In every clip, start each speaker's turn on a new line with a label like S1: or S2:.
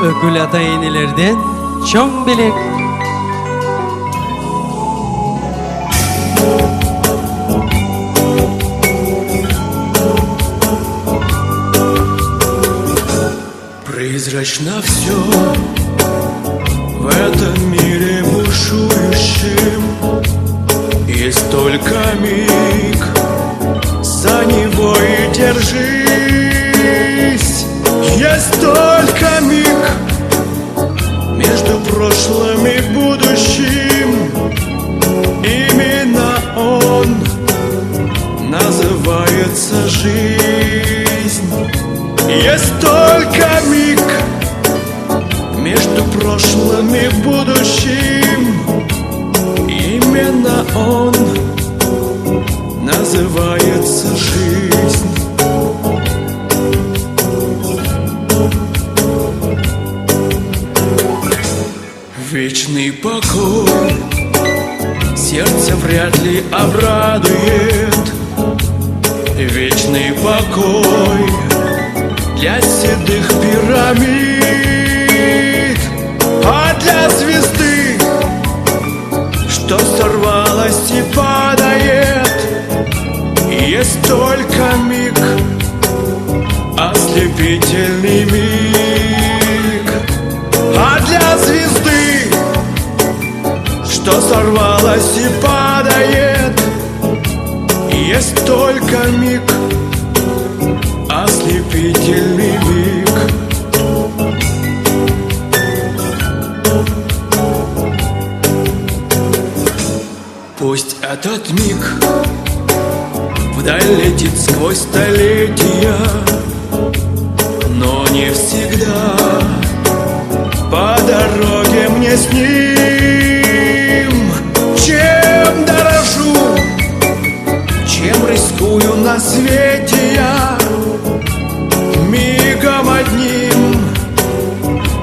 S1: Ökül Atayenilerden Çömbelek.
S2: Призрачно все в этом мире бушующем. Есть только миг, за него и держись. Есть только миг между прошлым и будущим. Именно он называется жизнь. Есть только миг между прошлым и будущим. Именно он называется жизнь. Вечный покой сердце вряд ли обрадует. Вечный покой для седых пирамид, а для звезды, что сорвалась и падает, есть только миг, ослепительный миг. А для звезды, что сорвалась и падает, есть только миг, ослепительный миг. Пусть этот миг вдаль летит сквозь столетия, но не всегда по дороге мне с ним. Чем дорожу, чем рискую на свете я, мигом одним,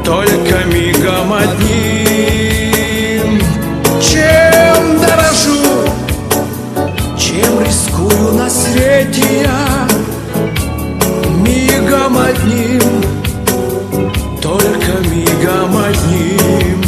S2: только мигом одним. Чем дорожу, чем рискую на свете я, мигом одним, только мигом одним.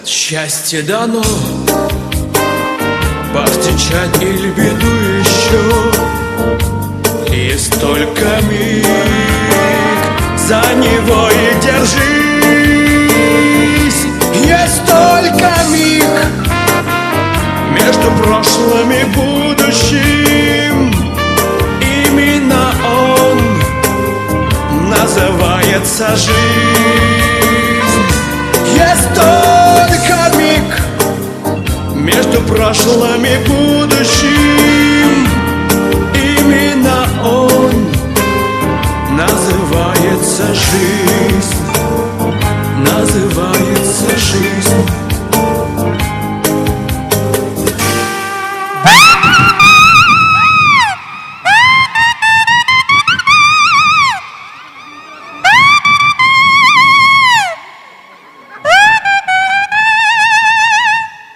S2: Счастье дано повстречать или беду еще. Есть только миг, за него и держись. Есть только миг между прошлым и будущим. Именно он называется жизнь. Есть только миг между прошлым и будущим. Именно он называется жизнь. Называется жизнь.